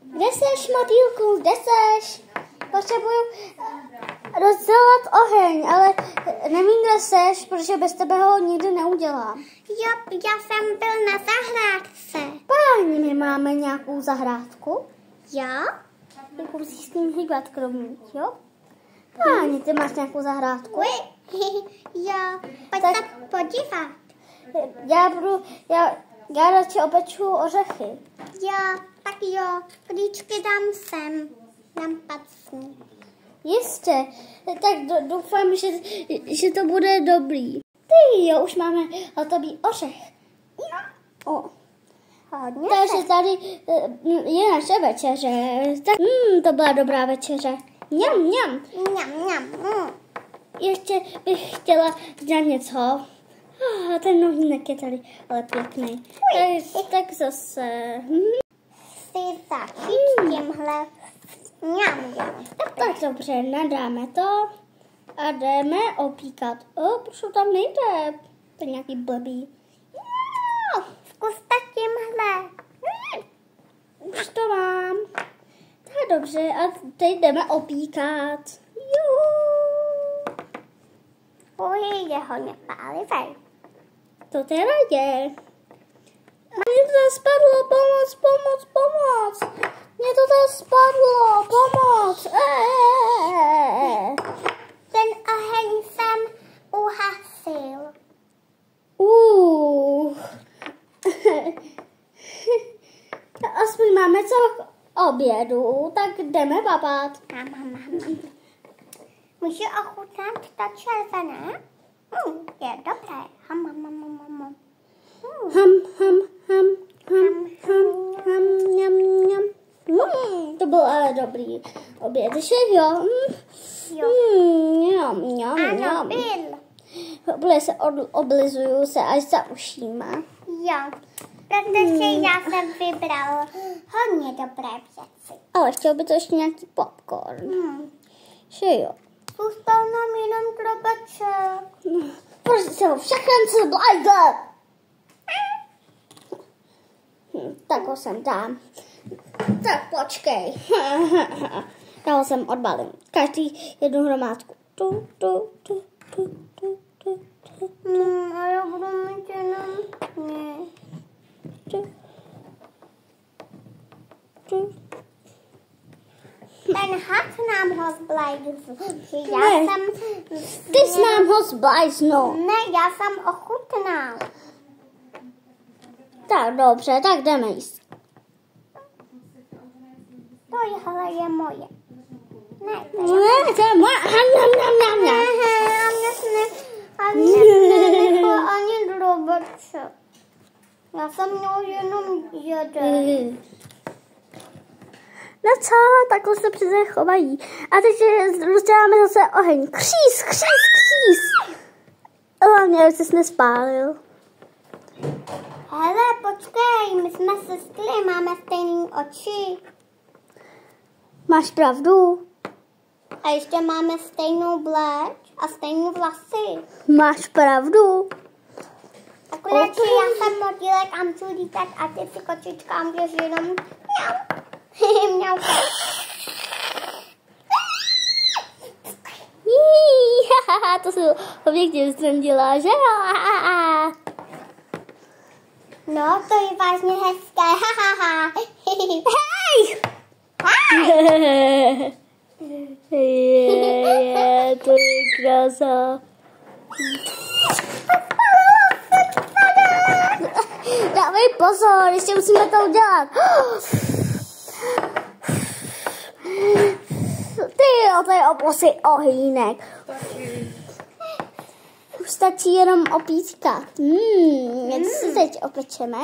Kde seš, motýlku, kde seš? Potřebuju rozdělat oheň, ale nevím, kde seš, protože bez tebe ho nikdy neudělám. Jo, já jsem byl na zahrádce. Páni, my máme nějakou zahrádku. Jo? Jako musíš s ním hýbat kromník, jo? Páni, ty máš nějakou zahrádku? Jo, pojď Tak- se podívat. Já radši opeču ořechy. Jo, tak jo, klíčky dám sem. Dám pacní. Jistě, tak doufám, že to bude dobrý. Ty jo, už máme hotový ořech. O. Hodně Takže tady je naše večeře. Tak, to byla dobrá večeře. Mňam, mňam. Mňam. Ještě bych chtěla dělat něco. Ten nohýnek je tady ale pěkný. Tak zase. Chci začít tímhle. Mňam. Tak dobře, nadáme to a jdeme opíkat. Proč to tam nejde? To je nějaký blbý. Zkuste tímhle. Už to mám. Tak dobře, a teď jdeme opíkat. Juhu. Je hodně pálivej. To teda je. Mně to spadlo, pomoc. Mně to spadlo, pomoc. Ten oheň jsem uhasil. Aspoň máme co k obědu, tak jdeme papat. Mám. Můžu ochutnat to červené? Je dobré. Ham. Mňam. To byl ale dobrý oběd, že jo? Ano, byl. Oblizuju se až za ušíma. Jo, protože já jsem vybral hodně dobré věci. Ale chtěl by to ještě nějaký popcorn. Že jo? Zůstal nám jenom drobeček. Proč se ho všechny blajde? Tak ho sem dám. Tak počkej. Já ho sem odbalím. Každý jednu hromádku. A já budu mít jenom... Ten had nám ho zblajzl. Ty jsi nám ho zblajznul. Ne, já jsem ochutnal. Tak dobře, tak jdeme jíst. Tohle je moje. Ne, To je moje. a mě nenechal ani drobeček. Já jsem měl jenom jeden. No co, takhle se přece chovají. A teď rozděláme zase oheň. Kříz. Hlavně, aby ses nespálil. Hele, počkej, my jsme sestry, máme stejný oči. Máš pravdu. A ještě máme stejnou bleč a stejné vlasy. Máš pravdu. Akorát, že já jsem motýlek a můžu lítat a ty si kočička a můžeš jenom mňau. To se pěkně vystřendila, že? No, to je vážně hezké. Hej! To je krása. Dávej pozor, ještě musíme to udělat. Ty jo, to je obrovský ohýnek. Už stačí jenom opískat. Co si teď opečeme?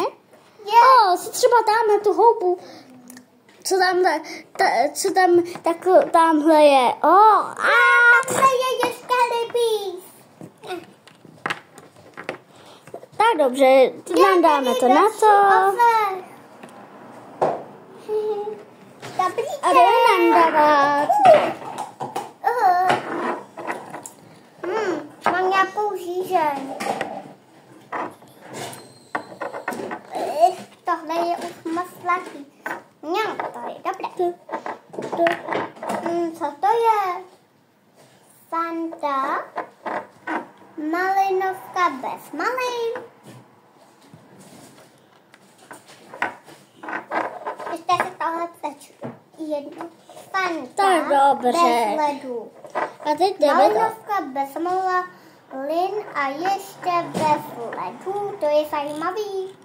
Si třeba dáme tu houbu. Co tam tamhle je? Takhle je ještě rybí. Tak dobře, nám dáme to na to. Dobrý A jdeme nám dávat. Mám nějakou žížeň. Tohle je už moc sladký. Co to je? Fanta. Malinovka bez malin. Ještě si tohle přečtu. Jedno. Fanta Tak dobře. bez ledu. A teď jdeme Malinovka bez malin a ještě bez ledu. To je zajímavý.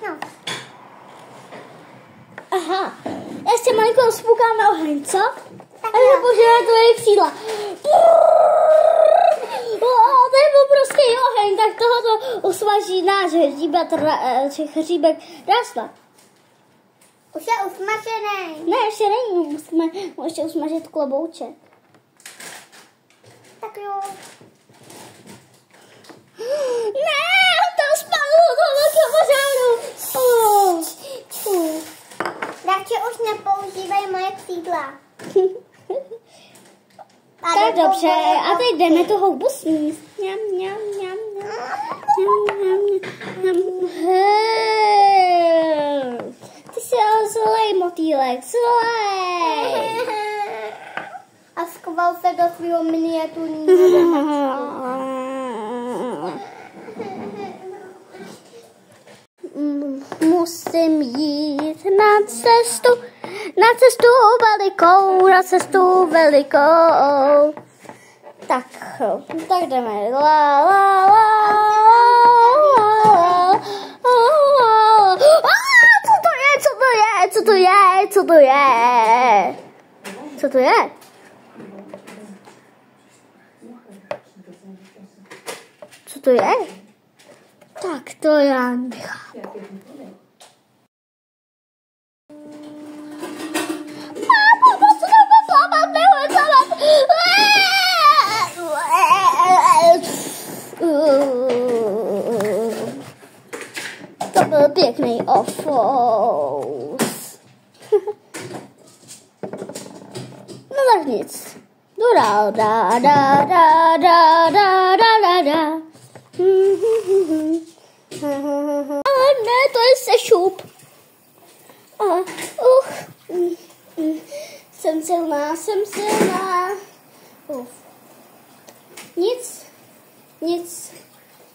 No. Aha, ještě malinko rozpoukáme oheň, co? Tak A jo. požijeme tvoje křídla. To je obrovský oheň, tak tohoto usmaží náš hříbek Rásla. Už je usmažený. Ne, ještě není, musíme ještě usmažit klobouček. Tak jo. Ne, on tam spadl do velkého požáru. Radši už nepoužívej moje křídla. Tak dobře, a teď jdeme tu houbu sníst. Mňam, mňam, mňam, mňam. Ty jsi zlej motýlek, zlej. A schoval se do svého miniaturního. Musím jít na cestu velikou. Tak jdeme. La, la, la, la. Co to je? Co to je? Tak to já nechápu. To byl pěkný ofous. No tak nic. Dodal, da. Ale ne, to je sešup. Jsem silná. Nic,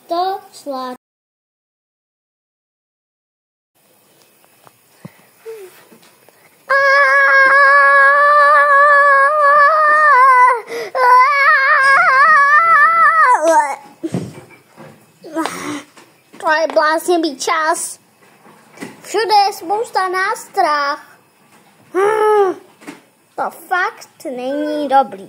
to zvládnu. To je bláznivý čas. Všude je spousta nástrah. To fakt není dobrý.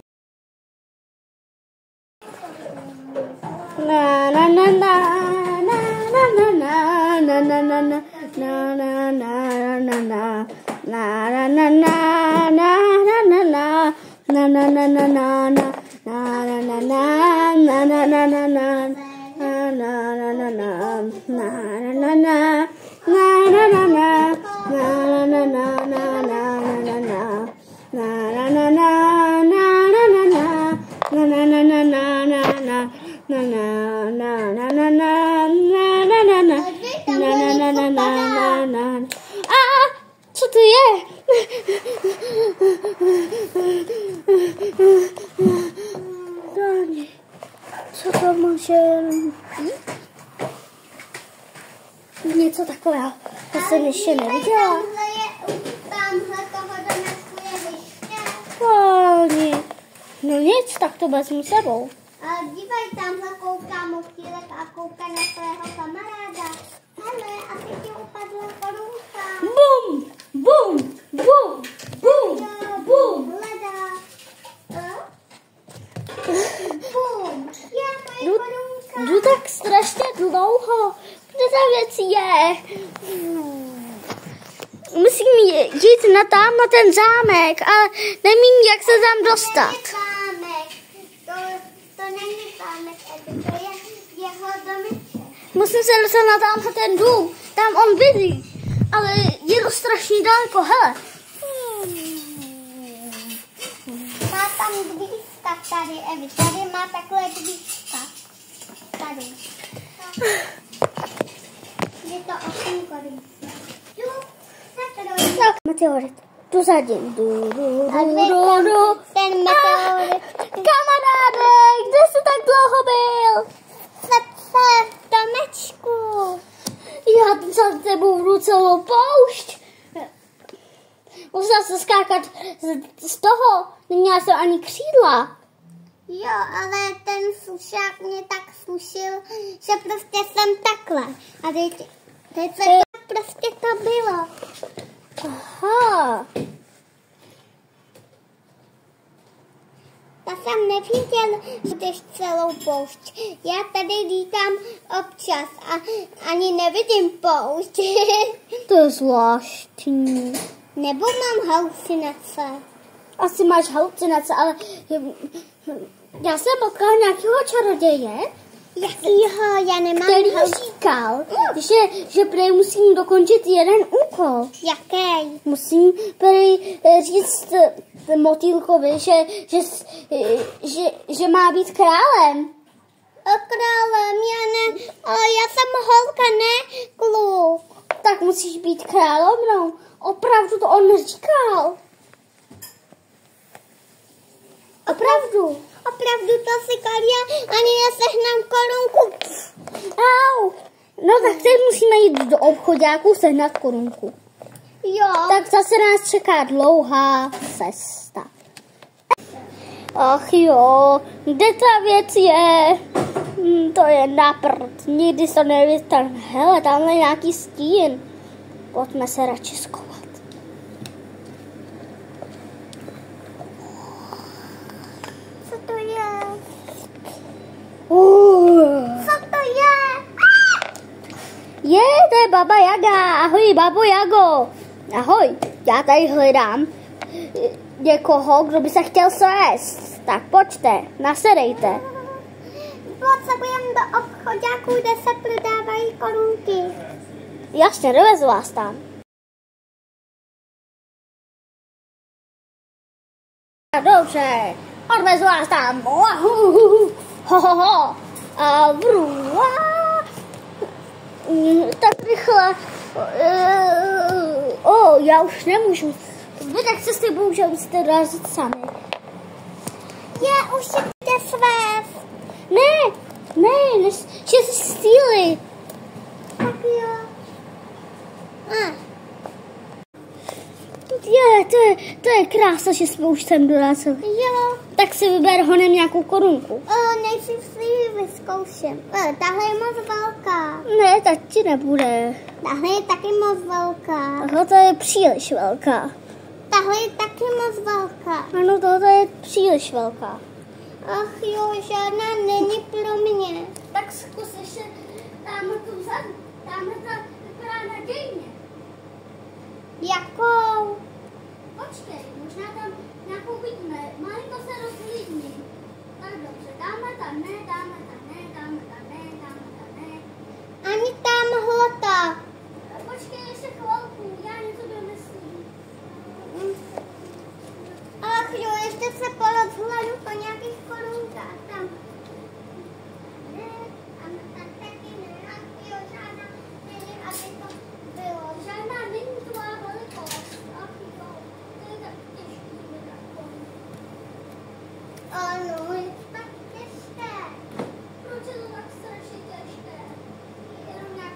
Co to je? Co to může být? Něco takového. To jsem ještě neviděla. Tamhle toho domečku je liště. No nic, tak to vezmu sebou. A dívej, tamhle kouká motýlek a kouká na svého kamaráda. Hele, asi ti upadla korunka. Bum, bum, bum, bum, bum. Hledá. Bum. Je, to je korunka. Jdu tak strašně dlouho. Kde ta věc je? Musím jít na tam na ten zámek, ale nevím, jak se tam dostat. To není zámek, to je jeho domeček. Musím se dostat na tamhle ten dům. Tam on bydlí, ale je to strašně daleko, hele. Má tam dvířka tady, Evi. Tady má takové dvířka. Tady. Je to okénko. No, meteorit. tu zadím. Ten meteor. Kamaráde, kde jsi tak dlouho byl? V domečku. Já za tebou budu celou poušť. Musela se skákat z toho. Neměla jsem ani křídla. Jo, ale ten sušák mě tak sušil, že prostě jsem takhle. A teď se to prostě to bylo. Aha. Já jsem neviděl, že jdeš celou poušť. Já tady lítám občas a ani nevidím poušť. To je zvláštní. Nebo mám halucinace. Asi máš halucinace, ale já jsem potkala nějakého čaroděje, Já nemám který říkal, že prej musím dokončit jeden úkol. Jaký? Musím prej říct motýlkovi, že má být králem. Králem, ale já jsem holka, ne kluk. Tak musíš být královnou. Opravdu to on neříkal. Opravdu to si Kalia ani nesehnám korunku. Au. No tak teď musíme jít do obchodáku sehnat korunku. Jo. Tak zase nás čeká dlouhá cesta. Ach jo, kde ta věc je? To je na prd. Nikdy se nevystane. Hele, tamhle je nějaký stín. Pojďme se radši skovat. Co to je? Co to je? to je Baba Jaga. Ahoj, Babo Jago. Ahoj, já tady hledám někoho, kdo by se chtěl svést. Tak pojďte, nasedejte. Potřebujeme do obchodáku, kde se prodávají korunky. Jasně, dovezu vás tam. Dobře, odvezu vás tam. Ho. A vrua. Tak rychle. Já už nemůžu. Vy tak se s tebou bohužel musíte dorazit sami. Už jde svést. Ne, že jsi síly. Tak jo. To je krása, že jsme už sem dorazili. Jo. Tak si vyber honem nějakou korunku. Nejdřív si ji vyzkouším. Tahle je moc velká. Ne, tak ti nebude. Tahle je taky moc velká. Tahle to je příliš velká. Tahle je taky moc velká. Ano, tohle je příliš velká. Ach jo, žádná není pro mě. Tak zkus ještě tamhle tu vzadu. Tamhle ta vypadá nadějně. Jakou? Počkej, možná tam nějakou vidíme. Malinko se rozhlídni. Tak dobře, dáme tam ne. Ani tamhle tak. Počkej ještě chvilku, já něco domyslím. Ach jo, ještě se porozhledu po nějakých korunkách. Tam. Ne, tam taky ne. Ach jo, žádná není, aby to bylo. Žádná není tvá velikost. Ach jo, to je tak těžký vybrat korunku. Ano, je to tak těžké. Proč je to tak strašně těžké? Jenom nějak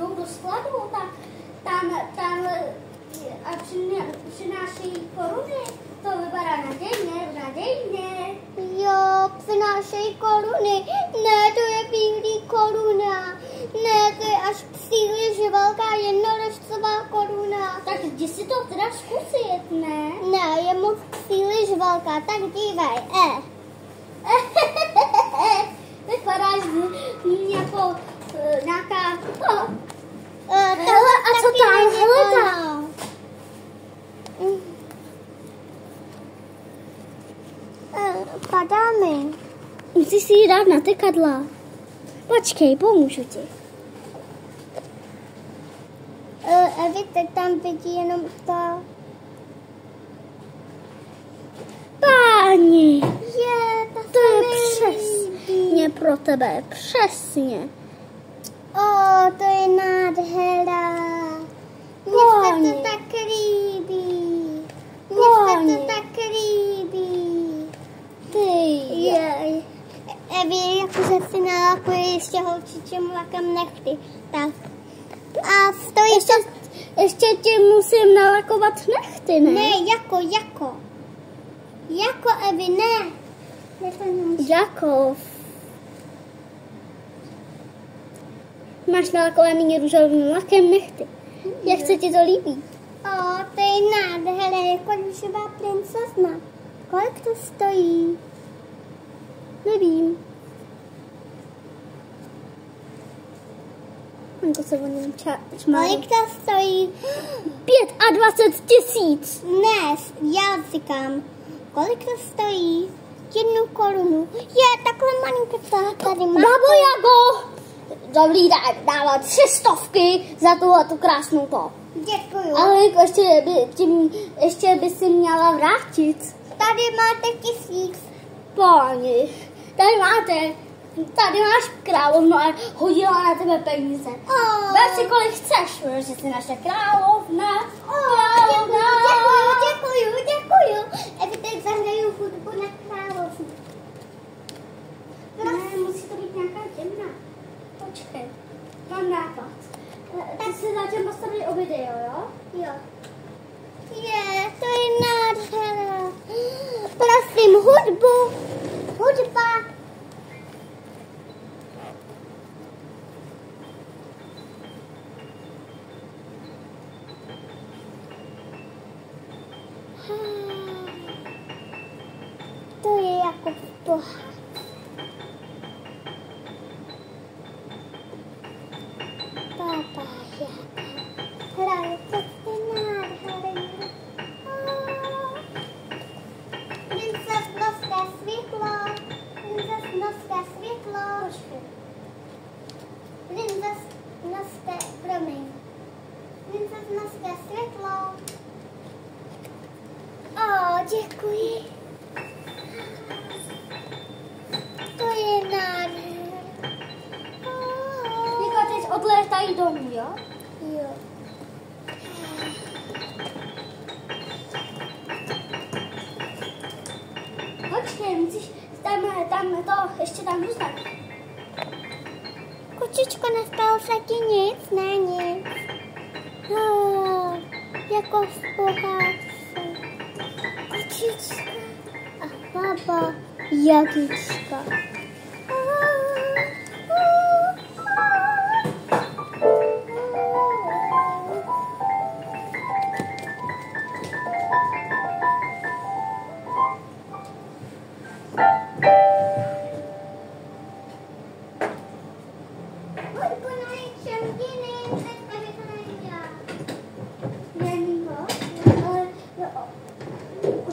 jdou do skladu, tam a přinášejí koruny. To vypadá nadějně. Jo, přinášejí koruny. Ne, to je bílý koruna. Ne, to je až příliš velká jednorožcová koruna. Tak jdi si to teda zkusit, ne? Ne, je moc příliš velká, tak dívej, Vypadáš jako nějaká... Hele, a co tam? Hele tam. Padá mi. Musíš si ji dát na tykadla. Počkej, pomůžu ti. Evi, teď tam vidí jenom to. Páni, To je přesně pro tebe, přesně. To je nádhera. Mně se to tak líbí. Jej. Evi, jakože si nalakuje ještě holčičím lakem nechty. Tak. A stojí Ještě ti musím nalakovat nechty, ne? Ne, jako Evi, ne. Jako. Máš nalakovaný růžovým lakem nechty. Jak se ti to líbí? To je nádhera, jako růžová princezna. Kolik to stojí? Nevím. Jako se o něm Kolik to stojí? 25 000. Ne, já říkám. Kolik to stojí? 1 korunu. Je, takhle malinká tady má. Babo Jago! Dobrý, dává 300 za tu krásnou to. Děkuju. Ale jako ještě by si měla vrátit. Tady máte 1000. Páni, tady máš královnu a hodila na tebe peníze. Ber si kolik chceš, protože jsi naše královna. Děkuju. Evi, teď zahraju hudbu na královnu. Ne, musí to být nějaká temná. Počkej, mám nápad. Ty si zatím postavili o video, jo? Jo. Je, to je nádhera. Prosím, hudba. To je jako v pohádce. Papa Jaga hraje cesty nádherně. Princeznovské světlo. Princeznovské světlo. Děkuji. To je nádherné. Niko, teď odlétají domů, jo? Jo. Počkej, musíš ještě tam zůstat. Kočičko, nestalo se ti nic? Ne, nic. Jako v pohádce. Kočička. A baba Jagička.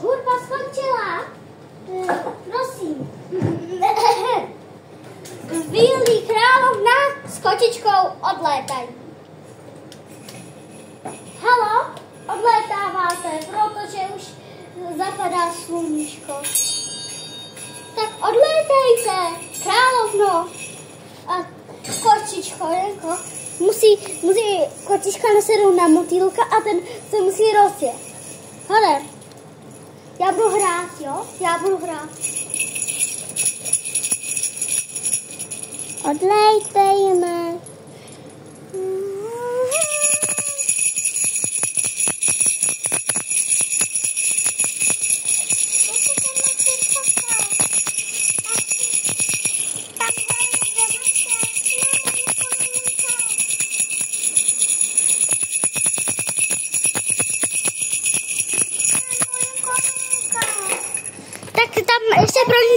Hudba skončila. Prosím. Bílý královna s kočičkou odlétají. Halo, odlétáváte, protože už zapadá sluníčko. Tak odlétejte, královno. A kočičko, Jenko, musí kočička nasednout na motýlka a ten se musí rozjet. Hele, já budu hrát, jo? Já budu hrát. Odlétejme.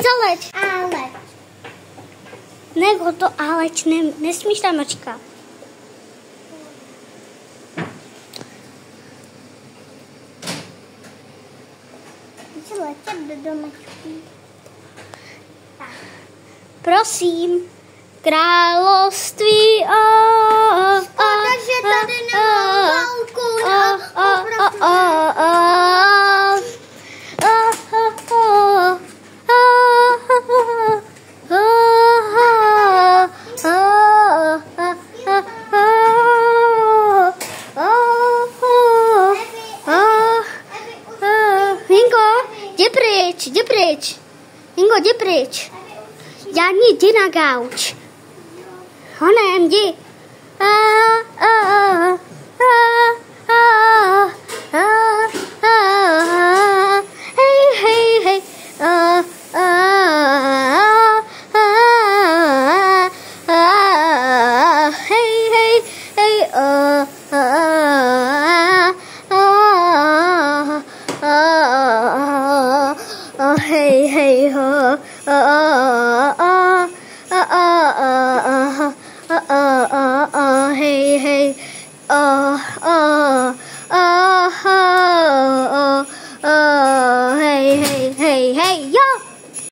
zaleč. Ale. Nebo to aleč, nesmíš tam říkat. Chci letět do domečku. Prosím, království. Škoda, že tady nemám balkón. Hinko, jdi pryč. Hinko, jdi pryč. Jdi na gauč. Honem, jdi.